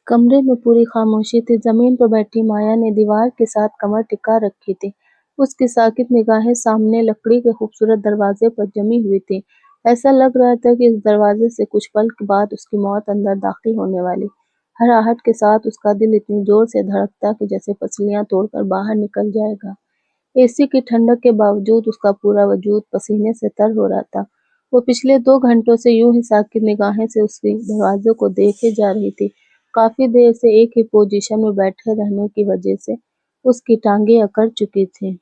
कमरे में पूरी खामोशी थी। जमीन पर बैठी माया ने दीवार के साथ कमर टिका रखी थी। उसकी साकित निगाहें सामने लकड़ी के खूबसूरत दरवाजे पर जमी हुई थी। ऐसा लग रहा था कि इस दरवाजे से कुछ पल के बाद उसकी मौत अंदर दाखिल होने वाली। हर आहट के साथ उसका दिल इतनी जोर से धड़कता कि जैसे पसलियां तोड़कर बाहर निकल जाएगा। एसी की ठंडक के बावजूद उसका पूरा वजूद पसीने से तर हो रहा था। वो पिछले 2 घंटों से यूं ही साकित निगाहें से उसके दरवाजे को देखे जा रही थी। काफी देर से एक ही पोजीशन में बैठे रहने की वजह से उसकी टांगें अकड़ चुकी थी।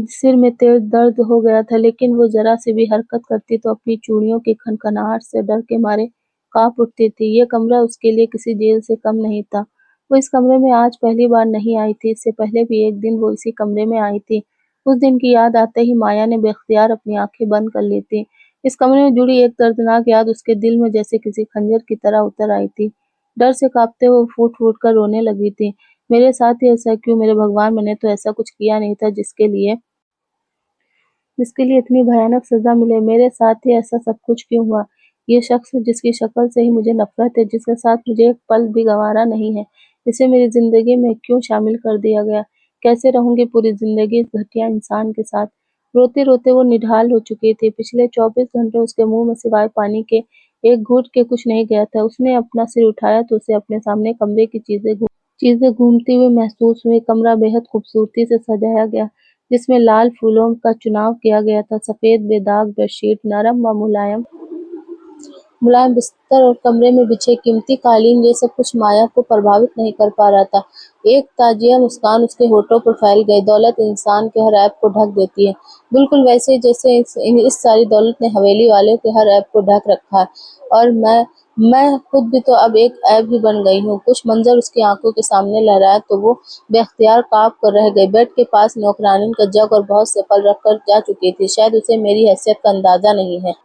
सिर में तेज दर्द हो गया था, लेकिन वो जरा सी भी हरकत करती तो अपनी चूड़ियों की खनखनाहट से डर के मारे कांप उठती थी। ये कमरा उसके लिए किसी जेल से कम नहीं था। वो इस कमरे में आज पहली बार नहीं आई थी। इससे पहले भी एक दिन वो इसी कमरे में आई थी। उस दिन की याद आते ही माया ने बेख्तियार अपनी आंखें बंद कर ली थी। इस कमरे में जुड़ी एक दर्दनाक याद उसके दिल में जैसे किसी खंजर की तरह उतर आई थी। डर से कांपते हुए फूट फूट कर रोने लगी थी। मेरे साथ ही ऐसा क्यों? मेरे भगवान, मैंने तो ऐसा कुछ किया नहीं था जिसके लिए इतनी भयानक सजा मिले। मेरे साथ ही ऐसा सब कुछ क्यों हुआ? ये शख्स जिसकी शक्ल से ही मुझे नफरत है, जिसके साथ मुझे एक पल भी गंवारा नहीं है, इसे मेरी जिंदगी में क्यों शामिल कर दिया गया? कैसे रहूंगी पूरी जिंदगी इस घटिया इंसान के साथ? रोते रोते वो निढाल हो चुकी थी। पिछले 24 घंटे उसके मुंह में सिवाय पानी के एक घूंट के कुछ नहीं गया था। उसने अपना सिर उठाया तो उसे अपने सामने कमरे की चीजें घूमती हुई महसूस हुई। कमरा बेहद खूबसूरती से सजाया गया, जिसमें लाल फूलों का चुनाव किया गया था। सफेद बेदाग बेडशीट, नरम व मुलायम मुलायम बिस्तर और कमरे में बिछे कीमती कालीन, ये सब कुछ माया को प्रभावित नहीं कर पा रहा था। एक ताजिया मुस्कान उसके होठों पर फैल गई। दौलत इंसान के हर ऐब को ढक देती है, बिल्कुल वैसे जैसे इस सारी दौलत ने हवेली वालों के हर ऐब को ढक रखा है। और मैं खुद भी तो अब एक ऐब ही बन गई हूँ। कुछ मंजर उसकी आंखों के सामने लहराया तो वो बेख्तियार कांप कर रह गई। बेड के पास नौकरानी का जग और बहुत से फल रखकर जा चुकी थी। शायद उसे मेरी हैसियत का अंदाजा नहीं है,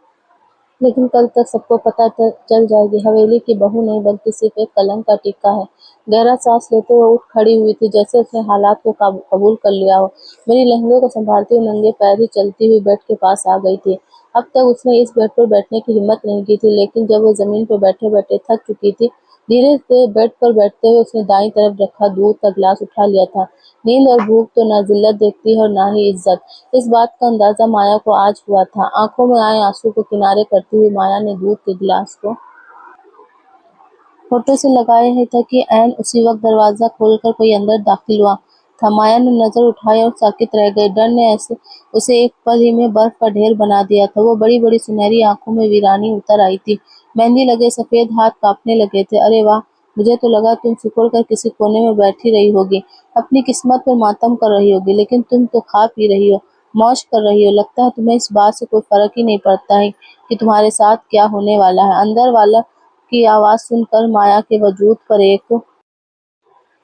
लेकिन कल तक सबको पता चल जाएगी। हवेली की बहू नहीं बल्कि सिर्फ एक कलंक का टीका है। गहरा सांस लेते हुए उठ खड़ी हुई थी, जैसे उसने हालात को कबूल कर लिया हो। मेरी लहंगे को संभालते हुए नंगे पैर ही चलती हुई बेड के पास आ गई थी। अब तक उसने इस बेड पर बैठने की हिम्मत नहीं की थी, लेकिन जब वो जमीन पर बैठे बैठे थक चुकी थी, धीरे से बेड पर बैठते हुए उसने दाईं तरफ रखा दूध का गिलास उठा लिया था। नींद और भूख तो ना जिल्लत देखती है और ना ही इज्जत। इस बात का अंदाजा माया को आज हुआ था। आंखों में आए आंसू को किनारे करती हुई माया ने दूध के गिलास को होठों से लगाया ही था कि ऐन उसी वक्त दरवाजा खोलकर कोई अंदर दाखिल हुआ था। माया ने नजर उठाई और साकित रह गई। डर ने ऐसे उसे एक पल ही में बर्फ का ढेर बना दिया था। वो बड़ी बड़ी सुनहरी आंखों में वीरानी उतर आई थी। मेहंदी लगे सफेद हाथ कांपने लगे थे। अरे वाह, मुझे तो लगा तुम सिकुड़ कर किसी कोने में बैठी रही होगी, अपनी किस्मत पर मातम कर रही होगी, लेकिन तुम तो खा पी रही हो, मौज कर रही हो। लगता है तुम्हें इस बात से कोई फर्क ही नहीं पड़ता है कि तुम्हारे साथ क्या होने वाला है। अंदर वाला की आवाज सुनकर माया के वजूद पर एक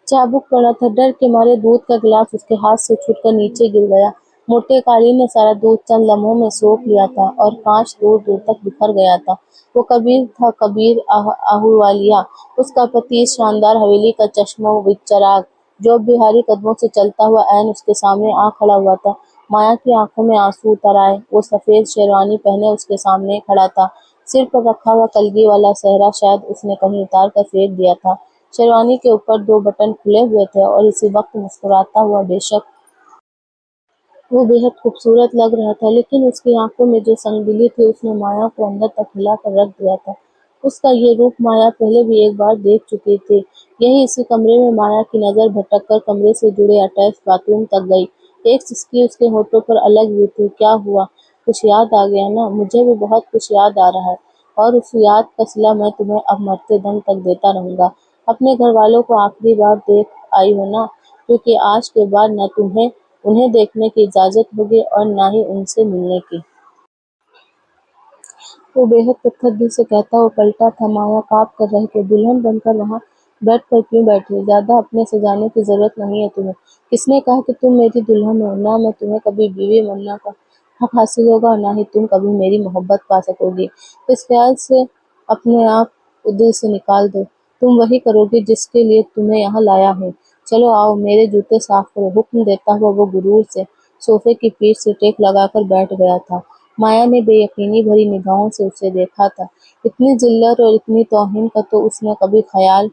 चाबुक पड़ा था। डर के मारे दूध का गिलास उसके हाथ से छूटकर नीचे गिर गया। मोटे कालीन ने सारा दूध चंद लम्हों में सोख लिया था और कांच दूर दूर तक बिखर गया था। वो कबीर था, कबीर आहूवालिया, उसका पति, इस शानदार हवेली का चश्मो चिराग, जो बिहारी कदमों से चलता हुआ ऐन उसके सामने आ खड़ा हुआ था। माया की आंखों में आंसू उतर आए। वो सफेद शेरवानी पहने उसके सामने खड़ा था। सिर पर रखा हुआ कलगी वाला सेहरा शायद उसने कहीं उतार कर फेंक दिया था। शेरवानी के ऊपर 2 बटन खुले हुए थे और इसी वक्त मुस्कुराता हुआ बेशक वो बेहद खूबसूरत लग रहा था, लेकिन उसकी आंखों में जो संगदिली थी उसने माया को अंदर तक हिला कर रख दिया था। उसका ये रूप माया पहले भी एक बार देख चुकी थी। यही इसी कमरे में माया की नजर भटककर कमरे से जुड़े अटैच बाथरूम तक गई। एक सिसकी उसके होठों पर अलग हुई थी। क्या हुआ? कुछ याद आ गया ना? मुझे भी बहुत कुछ याद आ रहा है, और उस याद का सिला मैं तुम्हें अब मरते दम तक देता रहूंगा। अपने घर वालों को आखिरी बार देख आई हो ना, क्योंकि आज के बाद न तुम्हें उन्हें देखने की इजाजत होगी और न ही उनसे मिलने की। वो बेहद पत्थर दिल से कहता हुआ पलटा था। माया कांप कर रह गई। दुल्हन बनकर वहां बेड पर क्यों बैठी? ज्यादा अपने सजाने की जरूरत नहीं है तुम्हें। किसने कहा कि तुम मेरी दुल्हन हो? ना मैं तुम्हें कभी बीवी बनने का हक हासिल होगा और ना ही तुम कभी मेरी मोहब्बत पा सकोगी। इस ख्याल से अपने आप को दिल से निकाल दो। तुम वही करोगी जिसके लिए तुम्हें यहाँ लाया हूँ। चलो आओ, मेरे जूते साफ करो। हुक्म देता हुआ वो गुरूर से सोफे की पीठ से टेक लगाकर बैठ गया था। माया ने बेयकीनी भरी निगाहों से उसे देखा था। इतनी जिल्लत और इतनी तौहीन का तो उसने कभी ख्याल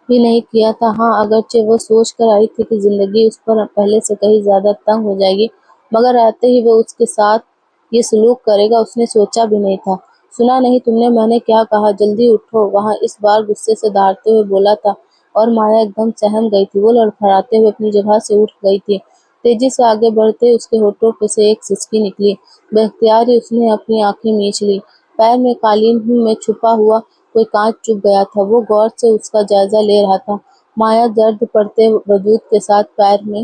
بھی نہیں کیا تھا۔ ہاں، اگرچہ وہ سوچ کر آئی تھی کہ زندگی اس پر پہلے سے کہیں زیادہ تنگ ہو جائے گی، مگر آتے ہی وہ اس کے ساتھ یہ سلوک کرے گا، اس نے سوچا بھی نہیں تھا۔ سنا نہیں تم نے میں نے کیا کہا؟ جلدی اٹھو، وہاں اس بار غصے سے دھاڑتے ہوئے بولا تھا، اور مایا ایک دم سہم گئی تھی۔ وہ لڑکھڑاتے ہوئے اپنی جگہ سے اٹھ گئی تھی۔ تیزی سے آگے بڑھتے اس کے ہونٹوں پہ سے ایک سسکی نکلی۔ بے اختیار ہی اس نے اپنی آنکھیں میچ لی۔ پیر میں قالین میں چھپا ہوا کوئی کانچ چبھ گیا تھا۔ وہ غور سے اس کا جائزہ لے رہا تھا۔ مایا درد پڑتے وجود کے ساتھ پیر میں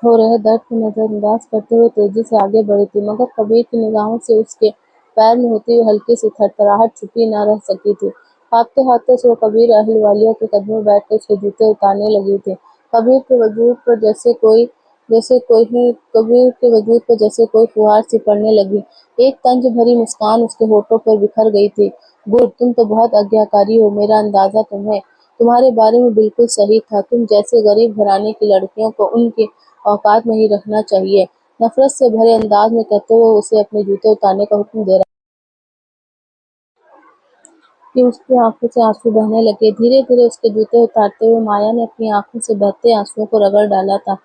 ہو رہے درد کو نظر انداز کرتے ہوئے تیزی سے آگے بڑھی تھی، مگر کبیر کی نگاہوں سے اس کے پیر میں ہوتی ہوئی ہلکی سی تھرتھراہٹ چھپی نہ رہ سکی تھی۔ ہانپتے ہانپتے سے وہ کبیر اہلوالیہ کے قدموں میں بیٹھ کر اس کے جوتے اتارنے لگی تھی۔ کبیر کے وجود پر جیسے کوئی فوہار سی پڑنے لگی۔ ایک طنز بھری مسکان اس کے ہونٹوں پر بکھر گئی تھی۔ گڈ، تم تو بہت آگیاکاری ہو۔ میرا اندازہ تمہارے بارے میں بالکل صحیح تھا۔ تم جیسے غریب گھرانے کی لڑکیوں کو ان کے اوقات میں ہی رکھنا چاہیے۔ نفرت سے بھرے انداز میں کہتے ہوئے اسے اپنے جوتے اتارنے کا حکم دے رہا کہ اس کی آنکھوں سے آنسو بہنے لگے۔ دھیرے دھیرے اس کے جوتے اتارتے ہوئے مایا نے اپنی آنکھوں سے بہتے آنسوؤں کو رگڑ ڈالا تھا۔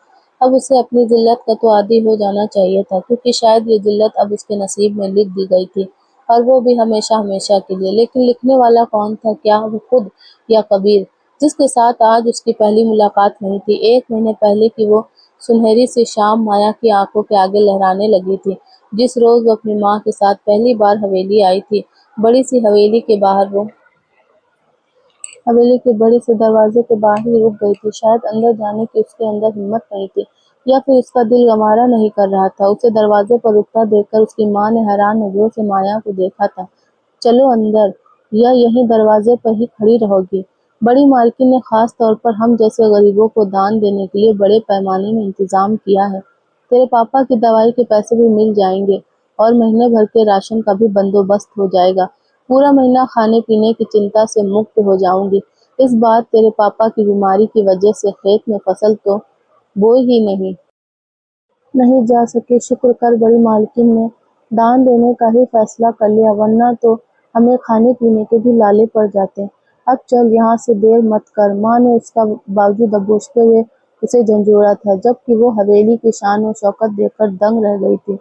اب اسے اپنی ذلت کا تو عادی ہو جانا چاہیے تھا، کیونکہ شاید یہ ذلت اب اس کے نصیب میں لکھ دی گئی تھی، اور وہ بھی ہمیشہ ہمیشہ کے لیے۔ لیکن لکھنے والا کون تھا؟ کیا وہ خود یا کبیر، جس کے ساتھ آج اس کی پہلی ملاقات نہیں تھی؟ 1 مہینے پہلے کی وہ سنہری سی شام مایا کی آنکھوں کے آگے لہرانے لگی تھی، جس روز وہ اپنی ماں کے ساتھ پہلی بار حویلی آئی تھی۔ بڑی سی حویلی کے بڑے سے دروازے کے باہر ہی رک گئی تھی۔ شاید اندر جانے کی اس کے اندر ہمت نہیں تھی، یا پھر اس کا دل گوارا نہیں کر رہا تھا۔ اسے دروازے پر رکتا دیکھ کر اس کی ماں نے حیران نظروں سے مایا کو دیکھا تھا۔ چلو اندر، یا یہیں دروازے پر ہی کھڑی رہو گی؟ بڑی مالکن نے خاص طور پر ہم جیسے غریبوں کو دان دینے کے لیے بڑے پیمانے میں انتظام کیا ہے۔ تیرے پاپا کی دوائی کے پیسے بھی مل جائیں گے، اور مہینے بھر کے راشن کا بھی بندوبست ہو جائے گا۔ پورا مہینہ کھانے پینے کی چنتا سے مکت ہو جاؤں گی۔ اس بار تیرے پاپا کی بیماری کی وجہ سے کھیت میں فصل تو بوئی ہی نہیں جا سکے۔ شکر کر، بڑی مالکن نے دان دینے کا ہی فیصلہ کر لیا، ورنہ تو ہمیں کھانے پینے کے بھی لالے پڑ جاتے۔ اب چل یہاں سے، دیر مت کر۔ ماں نے اس کا بازو دبوچتے ہوئے اسے جھنجھوڑا تھا، جبکہ وہ حویلی کی شان و شوکت دیکھ کر دنگ رہ گئی تھی۔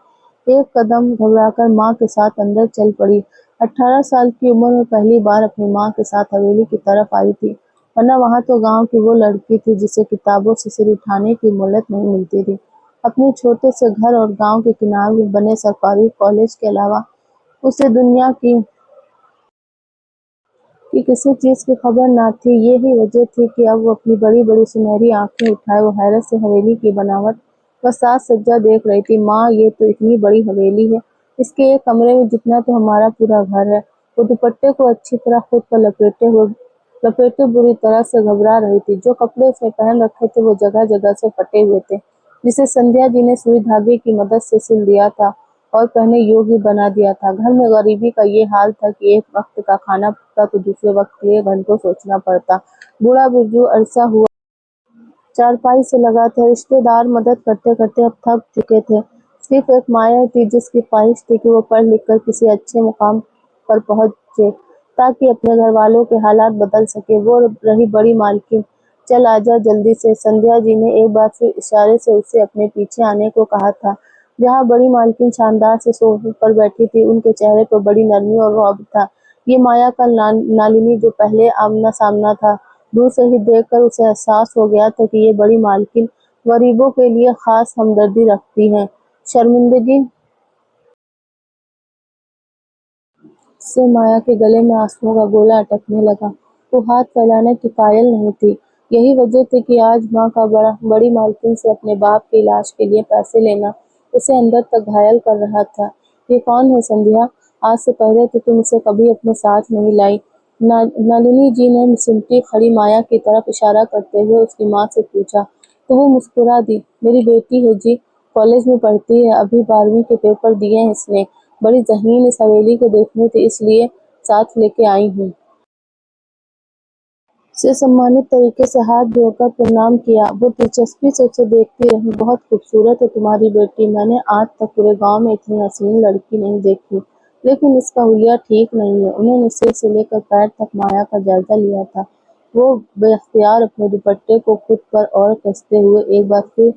ایک قدم گھبرا کر ماں کے ساتھ اندر چل پڑی۔ 18 سال کی عمر میں پہلی بار اپنی ماں کے ساتھ حویلی کی طرف آئی تھی، ورنہ وہاں تو گاؤں کی وہ لڑکی تھی جسے کتابوں سے سر اٹھانے کی مہلت نہیں ملتی تھی۔ اپنے چھوٹے سے گھر اور گاؤں کے کنارے میں بنے سرکاری کالج کے علاوہ اسے دنیا کی کسی چیز کی خبر نہ تھی۔ یہی وجہ تھی کہ اب وہ اپنی بڑی بڑی سنہری آنکھیں اٹھائے وہ حیرت سے حویلی کی بناوٹ و ساز سجا دیکھ رہی تھی۔ ماں، یہ تو اتنی بڑی حویلی ہے، اس کے ایک کمرے میں جتنا تو ہمارا پورا گھر ہے۔ وہ دوپٹے کو اچھی طرح خود پر لپیٹے بری طرح سے گھبرا رہی تھی۔ جو کپڑے اس نے پہن رکھے تھے وہ جگہ جگہ سے پھٹے ہوئے تھے، جسے سندھیا جی نے سوئی دھاگے کی مدد سے سل دیا تھا اور پہنے یوگ ہی بنا دیا تھا۔ گھر میں غریبی کا یہ حال تھا کہ ایک وقت کا کھانا پکتا تو دوسرے وقت کے لیے گھنٹوں سوچنا پڑتا۔ بوڑھا برجو عرصہ ہوا چارپائی سے لگا تھا۔ رشتے دار مدد کرتے کرتے اب تھک چکے تھے۔ صرف ایک مایا تھی جس کی خواہش تھی کہ وہ پڑھ لکھ کر کسی اچھے مقام پر پہنچے تاکہ اپنے گھر والوں کے حالات بدل سکے۔ وہ رہی بڑی مالکن۔ چل آجا جلدی سے، سندھیا جی نے ایک بار پھر اشارے سے اسے اپنے پیچھے آنے کو کہا تھا۔ جہاں بڑی مالکن شاندار سے صوفے پر بیٹھی تھی، ان کے چہرے پر بڑی نرمی اور رعب تھا۔ یہ مایا کا نالنی جو پہلے آمنا سامنا تھا، دور سے ہی دیکھ کر اسے احساس ہو گیا تھا کہ یہ بڑی مالکن غریبوں کے لیے خاص ہمدردی رکھتی ہیں۔ شرمندگی سے مایا کے گلے میں آنسوؤں کا گولا اٹکنے لگا۔ وہ ہاتھ پھیلانے کی قائل نہیں تھی۔ یہی وجہ تھی کہ آج ماں کا بڑی مالکن سے اپنے باپ کے علاج کے لیے پیسے لینا اسے اندر تک گھائل کر رہا تھا۔ یہ کون ہے سندھیا؟ آج سے پہلے تو تم اسے کبھی اپنے ساتھ نہیں لائی۔ نالنی جی نے سمٹی کھڑی مایا کی طرف اشارہ کرتے ہوئے اس کی ماں سے پوچھا، تو وہ مسکرا دی۔ میری بیٹی ہے جی، کالج میں پڑھتی ہے، ابھی 12ویں کے پیپر دیے ہیں اس نے۔ بڑی ذہین اس حویلی کو دیکھنی تھی، اس لیے ساتھ لے کے آئی ہوں۔ سے سمانت طریقے سے ہاتھ جوڑ کر پرنام کیا۔ وہ دلچسپی سے اسے دیکھتی رہی۔ بہت خوبصورت ہے تمہاری بیٹی، میں نے آج تک پورے گاؤں میں اتنی حسین لڑکی نہیں دیکھی۔ लेकिन इसका हुलिया ठीक नहीं है। उन्होंने सिर से लेकर पैर तक माया का जायजा लिया था। वो बेख्तियार अपने दुपट्टे को खुद पर और कसते हुए एक बार फिर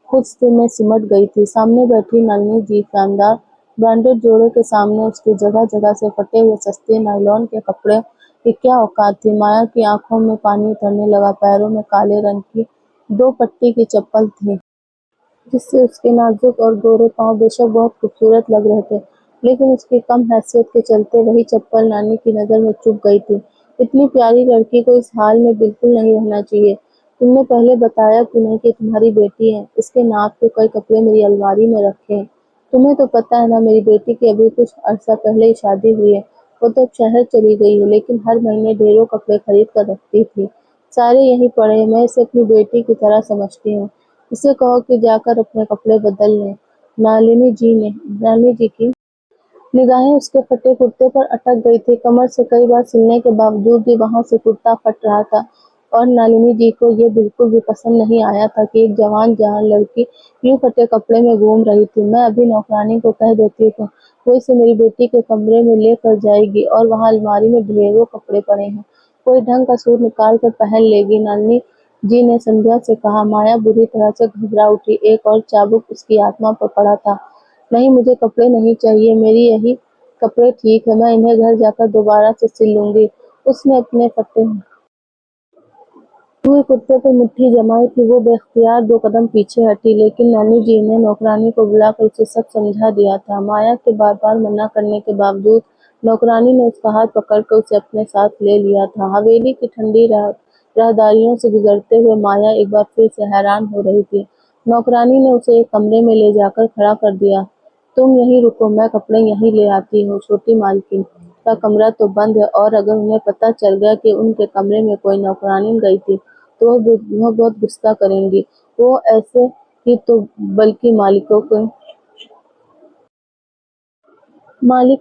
खुद से में सिमट गई थी। सामने बैठी नलिनी जी शानदार ब्रांडेड जोड़े के सामने उसके जगह जगह से फटे हुए सस्ते नायलॉन के कपड़े की क्या औकात थी। माया की आंखों में पानी उतरने लगा। पैरों में काले रंग की 2 पट्टी की चप्पल थी, जिससे उसके नाजुक और गोरे पांव बेशक बहुत खूबसूरत लग रहे थे, लेकिन उसकी कम हैसियत के चलते वही चप्पल नानी की नजर में चुभ गई थी। इतनी प्यारी लड़की को इस हाल में बिल्कुल नहीं रहना चाहिए। तुमने पहले बताया क्यों नहीं कि तुम्हारी बेटी है? इसके नाप के कई कपड़े मेरी अलमारी में रखे हैं। तुम्हें तो पता है ना, मेरी बेटी की अभी कुछ अरसा पहले ही शादी हुई है। वो तो अब शहर चली गई है, लेकिन हर महीने ढेरों कपड़े खरीद कर रखती थी। सारे यहीं पड़े हैं। मैं इसे अपनी बेटी की तरह समझती हूँ। उसे कहो कि जाकर अपने कपड़े बदल लें। नालिनी जी की निगाहें उसके फटे कुर्ते पर अटक गई थी। कमर से कई बार सिलने के बावजूद भी वहां से कुर्ता फट रहा था, और नलिनी जी को ये बिल्कुल भी पसंद नहीं आया था कि एक जवान जहान लड़की यूं फटे कपड़े में घूम रही थी। मैं अभी नौकरानी को कह देती हूँ, वो इसे मेरी बेटी के कमरे में लेकर जाएगी, और वहां अलमारी में ढेरों कपड़े पड़े हैं, कोई ढंग का सूट निकाल कर पहन लेगी। नलिनी जी ने संध्या से कहा। माया बुरी तरह से घबरा उठी। एक और चाबुक उसकी आत्मा पर पड़ा था। नहीं, मुझे कपड़े नहीं चाहिए, मेरी यही कपड़े ठीक है, मैं इन्हें घर जाकर दोबारा से सिल लूंगी। उसने अपने फटे हुए कुर्ते पर मुट्ठी जमाई थी। वो बेख्तियार 2 कदम पीछे हटी, लेकिन नानी जी ने नौकरानी को बुलाकर उसे सब समझा दिया था। माया के बार बार मना करने के बावजूद नौकरानी ने उसका हाथ पकड़कर उसे अपने साथ ले लिया था। हवेली की ठंडी राहदारियों से गुजरते हुए माया एक बार फिर से हैरान हो रही थी। नौकरानी ने उसे एक कमरे में ले जाकर खड़ा कर दिया। तुम यहीं रुको, मैं कपड़े यहीं ले आती हूँ। छोटी मालकिन का कमरा तो बंद है, और अगर उन्हें पता चल गया कि उनके कमरे में कोई नौकरानी गई थी तो वह बहुत गुस्सा करेंगी। वो ऐसे ही तो बल्कि मालिक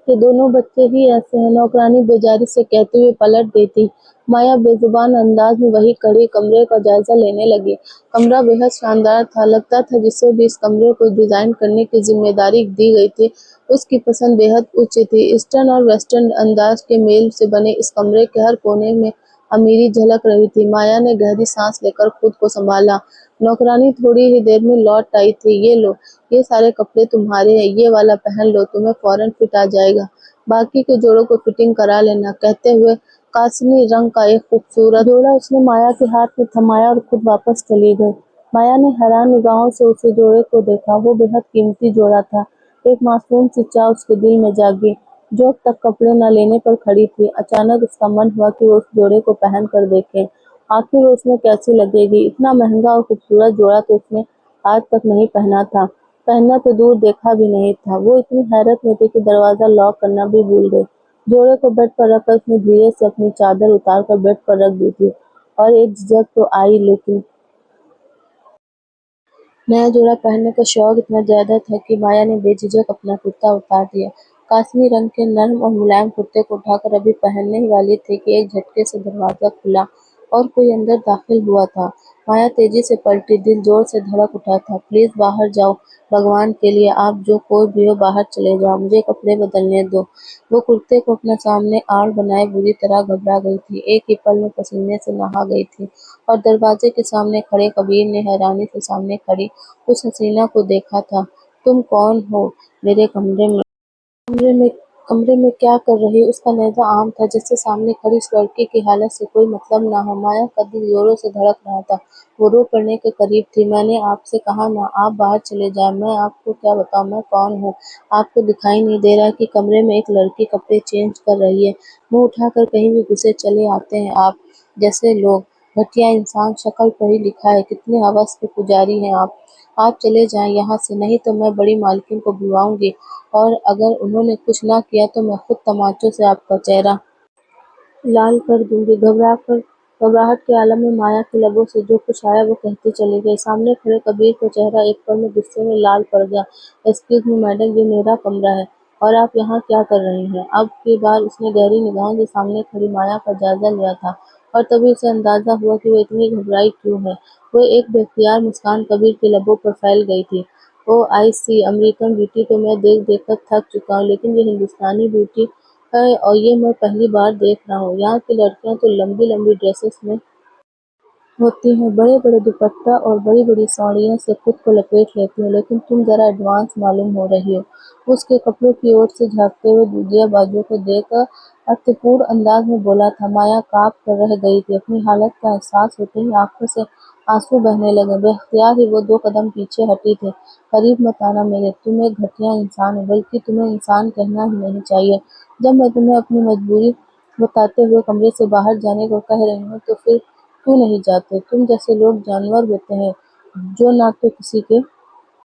के दोनों बच्चे ही ऐसे हैं, नौकरानी बेजारी से कहते हुए पलट देती। माया बेजुबान अंदाज में वही खड़ी कमरे का जायजा लेने लगी। कमरा बेहद शानदार था। लगता था जिसे भी इस कमरे को डिजाइन करने की जिम्मेदारी दी गई थी, उसकी पसंद बेहद उच्च थी। ईस्टर्न और वेस्टर्न अंदाज के मेल से बने इस कमरे के हर कोने में अमीरी झलक रही थी। माया ने गहरी सांस लेकर खुद को संभाला। नौकरानी थोड़ी ही देर में लौट आई थी। ये लो, ये सारे कपड़े तुम्हारे हैं, ये वाला पहन लो, तुम्हें फौरन फिट आ जाएगा। बाकी के जोड़ों को फिटिंग करा लेना। कहते हुए कासनी रंग का एक खूबसूरत जोड़ा उसने माया के हाथ में थमाया और खुद वापस चली गई। माया ने हैरान निगाहों से उसे जोड़े को देखा। वो बेहद कीमती जोड़ा था। एक मासूम सी चाह उसके दिल में जागी, जो अब तक कपड़े न लेने पर खड़ी थी। अचानक उसका मन हुआ कि वो उस जोड़े को पहन कर देखे, आखिर वो उसमें कैसी लगेगी। इतना महंगा और खूबसूरत जोड़ा तो उसने आज तक नहीं पहना था। पहनना तो दूर देखा भी नहीं था। वो इतनी हैरत में थी कि दरवाजा लॉक करना भी भूल गई। जोड़े को बेड पर रखकर उसने धीरे से अपनी चादर उतारकर बेड पर रख दी थी, और एक झिझक तो आई, लेकिन नया जोड़ा पहनने का शौक इतना ज्यादा था कि माया ने बेझिझक अपना कुर्ता उतार दिया। कासनी रंग के नर्म और मुलायम कुर्ते को उठाकर अभी पहनने ही वाली थी कि एक झटके से दरवाजा खुला और कोई अंदर दाखिल हुआ था। माया तेजी से पलटी। दिल जोर से धड़क उठा था। प्लीज बाहर जाओ, भगवान के लिए, आप जो कोई भी हो बाहर चले जाओ, मुझे कपड़े बदलने दो। वो कुर्ते को अपना सामने आड़ बनाए बुरी तरह घबरा गई थी। एक ही पल में पसीने से नहा गई थी, और दरवाजे के सामने खड़े कबीर ने हैरानी से सामने खड़ी उस हसीना को देखा था। तुम कौन हो? मेरे कमरे में कमरे में क्या कर रही? उसका लहजा आम था, जैसे सामने खड़ी इस लड़की की हालत से कोई मतलब ना हो। माया का दिल जोरों से धड़क रहा था। वो रो पड़ने के करीब थी। मैंने आपसे कहा ना, आप बाहर चले जाएं। मैं आपको क्या बताऊं, मैं कौन हूँ? आपको दिखाई नहीं दे रहा कि कमरे में एक लड़की कपड़े चेंज कर रही है? मुंह उठाकर कहीं भी घुसे चले आते हैं आप जैसे लोग। घटिया इंसान, शक्ल पर ही लिखा है। कितने हवस के पुजारी हैं आप। आप चले जाएं यहाँ से, नहीं तो मैं बड़ी मालकिन को बुलवाऊंगी, और अगर उन्होंने कुछ ना किया तो मैं खुद तमाचों से आपका चेहरा लाल कर दूंगी। घबराहट के आलम में माया के लबों से जो कुछ आया वो कहती चली गई। सामने खड़े कबीर का चेहरा एक पल में गुस्से में लाल पड़ गया। एक्सक्यूज मी मैडम, ये मेरा कमरा है, और आप यहाँ क्या कर रही हैं? अब की बार उसने गहरी निगाहों से सामने खड़ी माया का जायजा लिया था, और तभी उसे अंदाजा हुआ कि वो इतनी घबराई क्यों है। वो एक बेख्तियार मुस्कान कबीर के लबों पर फैल गई थी। OIC امریکن بیوٹی تو میں دیکھ دیکھ کر تھک چکا ہوں، لیکن یہ ہندوستانی بیوٹی ہے اور یہ میں پہلی بار دیکھ رہا ہوں۔ یہاں کی لڑکیاں تو لمبی لمبی ڈریسز میں ہوتی ہیں، بڑے بڑے دوپٹہ اور بڑی بڑی ساڑیوں سے خود کو لپیٹ لیتی ہیں، لیکن تم ذرا ایڈوانس معلوم ہو رہی ہو۔ اس کے کپڑوں کی اوٹ سے جھانکتے ہوئے دودھیا بازو کو دیکھ کر ارتھپور انداز میں بولا تھا۔ مایا کانپ کر رہ گئی تھی، اپنی حالت کا احساس ہوتے ہی آنکھوں سے آنسو بہنے لگے۔ بے اختیار ہی وہ 2 قدم پیچھے ہٹی تھی۔ قریب مت آنا میرے، تم ایک گھٹیا انسان ہو، بلکہ تمہیں انسان کہنا ہی نہیں چاہیے۔ جب میں تمہیں اپنی مجبوری بتاتے ہوئے کمرے سے باہر جانے کو کہہ رہی ہوں تو پھر کیوں نہیں جاتے؟ تم جیسے لوگ جانور ہوتے ہیں جو نہ تو کسی کے